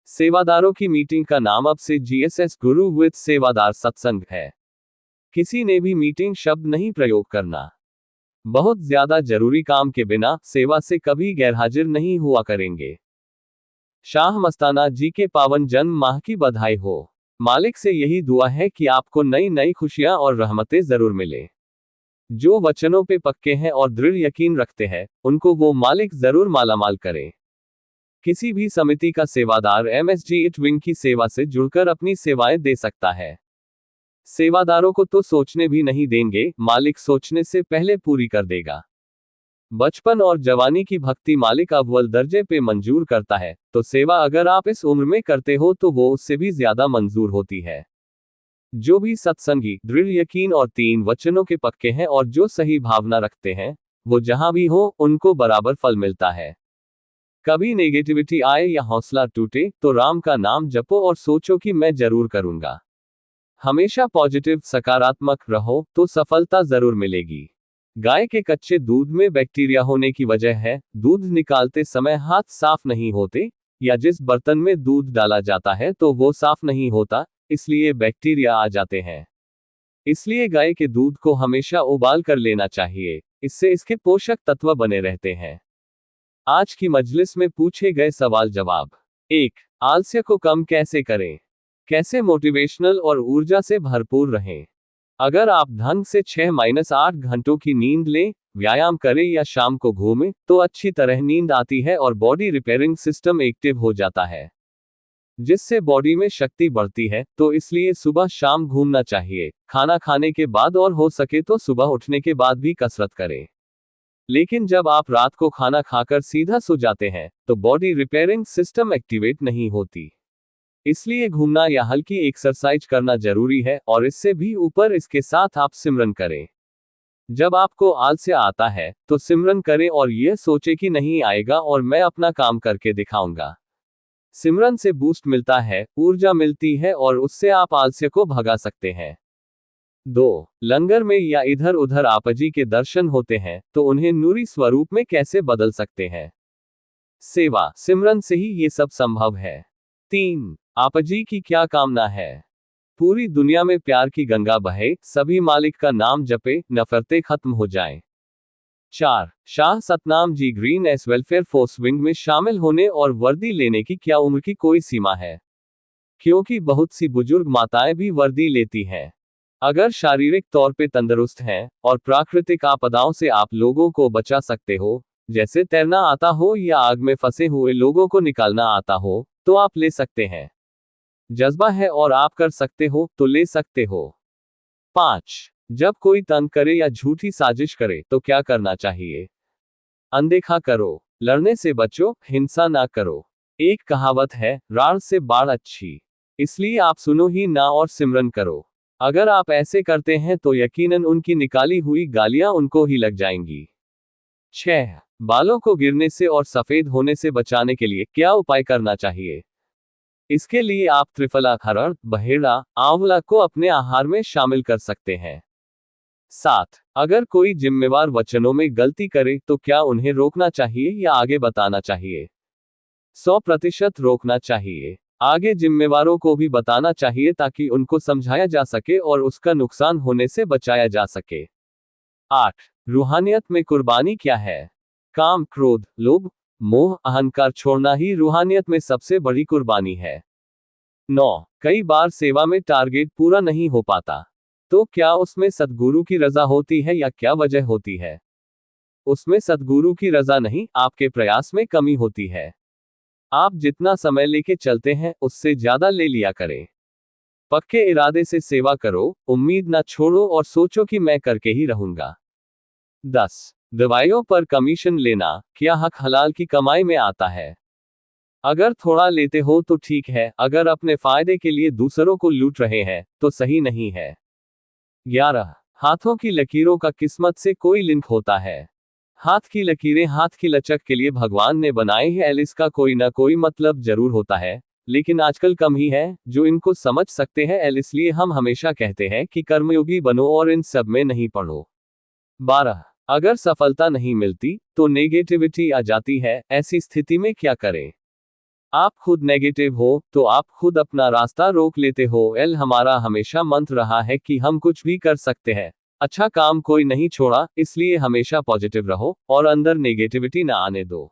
सेवादारों की मीटिंग का नाम अब से जीएसएस गुरु विद सेवादार सत्संग है। किसी ने भी मीटिंग शब्द नहीं प्रयोग करना। बहुत ज्यादा जरूरी काम के बिना सेवा से कभी गैरहाजिर नहीं हुआ करेंगे। शाह मस्ताना जी के पावन जन्म माह की बधाई हो। मालिक से यही दुआ है कि आपको नई नई खुशियां और रहमतें जरूर मिले। जो वचनों पे पक्के हैं और दृढ़ यकीन रखते हैं, उनको वो मालिक जरूर मालामाल करे। किसी भी समिति का सेवादार एमएसजी इट विंग की सेवा से जुड़कर अपनी सेवाएं दे सकता है। सेवादारों को तो सोचने भी नहीं देंगे, मालिक सोचने से पहले पूरी कर देगा। बचपन और जवानी की भक्ति मालिक अव्वल दर्जे पे मंजूर करता है, तो सेवा अगर आप इस उम्र में करते हो तो वो उससे भी ज्यादा मंजूर होती है। जो भी सत्संगी दृढ़ यकीन और 3 वचनों के पक्के हैं और जो सही भावना रखते हैं, वो जहां भी हो उनको बराबर फल मिलता है। कभी नेगेटिविटी आए या हौसला टूटे तो राम का नाम जपो और सोचो कि मैं जरूर करूंगा। हमेशा पॉजिटिव सकारात्मक रहो तो सफलता जरूर मिलेगी। गाय के कच्चे दूध में बैक्टीरिया होने की वजह है दूध निकालते समय हाथ साफ नहीं होते, या जिस बर्तन में दूध डाला जाता है तो वो साफ नहीं होता, इसलिए बैक्टीरिया आ जाते हैं। इसलिए गाय के दूध को हमेशा उबाल कर लेना चाहिए, इससे इसके पोषक तत्व बने रहते हैं। आज की मजलिस में पूछे गए सवाल जवाब। 1. आलस्य को कम कैसे करें? कैसे मोटिवेशनल और ऊर्जा से भरपूर रहें? अगर आप ढंग से 6-8 घंटों की नींद लें, व्यायाम करें या शाम को घूमें, तो अच्छी तरह नींद आती है और बॉडी रिपेयरिंग सिस्टम एक्टिव हो जाता है, जिससे बॉडी में शक्ति बढ़ती है। तो इसलिए सुबह शाम घूमना चाहिए, खाना खाने के बाद और हो सके तो सुबह उठने के बाद भी कसरत करें। लेकिन जब आप रात को खाना खाकर सीधा सो जाते हैं, तो बॉडी रिपेयरिंग सिस्टम एक्टिवेट नहीं होती। इसलिए घूमना या हल्की एक्सरसाइज करना जरूरी है, और इससे भी ऊपर इसके साथ आप सिमरन करें। जब आपको आलस्य आता है तो सिमरन करें और यह सोचे कि नहीं आएगा और मैं अपना काम करके दिखाऊंगा। सिमरन से बूस्ट मिलता है, ऊर्जा मिलती है और उससे आप आलस्य को भगा सकते हैं। 2. लंगर में या इधर उधर आपजी के दर्शन होते हैं तो उन्हें नूरी स्वरूप में कैसे बदल सकते हैं? सेवा सिमरन से ही ये सब संभव है। 3. आपजी की क्या कामना है? पूरी दुनिया में प्यार की गंगा बहे, सभी मालिक का नाम जपे, नफरतें खत्म हो जाएं। 4. Shah Satnam ji green S welfare force wing में शामिल होने और वर्दी लेने की क्या उम्र की कोई सीमा है? क्योंकि बहुत सी बुजुर्ग माताएं भी वर्दी लेती हैं। अगर शारीरिक तौर पे तंदुरुस्त हैं और प्राकृतिक आपदाओं से आप लोगों को बचा सकते हो, जैसे तैरना आता हो या आग में फंसे हुए लोगों को निकालना आता हो, तो आप ले सकते हैं। जज्बा है और आप कर सकते हो तो ले सकते हो। 5. जब कोई तंग करे या झूठी साजिश करे तो क्या करना चाहिए? अनदेखा करो, लड़ने से बचो, हिंसा ना करो। एक कहावत है, राड़ से बाढ़ अच्छी, इसलिए आप सुनो ही ना और सिमरन करो। अगर आप ऐसे करते हैं तो यकीनन उनकी निकाली हुई गालियां उनको ही लग जाएंगी। 6. बालों को गिरने से और सफेद होने से बचाने के लिए क्या उपाय करना चाहिए? इसके लिए आप त्रिफला, हरड़, बहेड़ा, आंवला को अपने आहार में शामिल कर सकते हैं। 7. अगर कोई जिम्मेवार वचनों में गलती करे तो क्या उन्हें रोकना चाहिए या आगे बताना चाहिए? 100% रोकना चाहिए। आगे जिम्मेवारों को भी बताना चाहिए ताकि उनको समझाया जा सके और उसका नुकसान होने से बचाया जा सके। 8. रूहानियत में कुर्बानी क्या है? काम, क्रोध, लोभ, मोह, अहंकार छोड़ना ही रूहानियत में सबसे बड़ी कुर्बानी है। 9. कई बार सेवा में टारगेट पूरा नहीं हो पाता, तो क्या उसमें सद्गुरु की रजा होती है या क्या वजह होती है? उसमें सद्गुरु की रजा नहीं, आपके प्रयास में कमी होती है। आप जितना समय लेके चलते हैं उससे ज्यादा ले लिया करें। पक्के इरादे से सेवा करो, उम्मीद ना छोड़ो और सोचो कि मैं करके ही रहूंगा। 10. दवाइयों पर कमीशन लेना क्या हक हलाल की कमाई में आता है? अगर थोड़ा लेते हो तो ठीक है, अगर अपने फायदे के लिए दूसरों को लूट रहे हैं तो सही नहीं है। 11. हाथों की लकीरों का किस्मत से कोई लिंक होता है? हाथ की लकीरें हाथ की लचक के लिए भगवान ने बनाई है, इसका कोई ना कोई मतलब जरूर होता है, लेकिन आजकल कम ही है जो इनको समझ सकते हैं। इसलिए हम हमेशा कहते हैं कि कर्मयोगी बनो और इन सब में नहीं पड़ो। 12. अगर सफलता नहीं मिलती तो नेगेटिविटी आ जाती है, ऐसी स्थिति में क्या करें? आप खुद नेगेटिव हो तो आप खुद अपना रास्ता रोक लेते हो। एल हमारा हमेशा मंत्र रहा है कि हम कुछ भी कर सकते हैं। अच्छा काम कोई नहीं छोड़ा, इसलिए हमेशा पॉजिटिव रहो और अंदर नेगेटिविटी ना आने दो।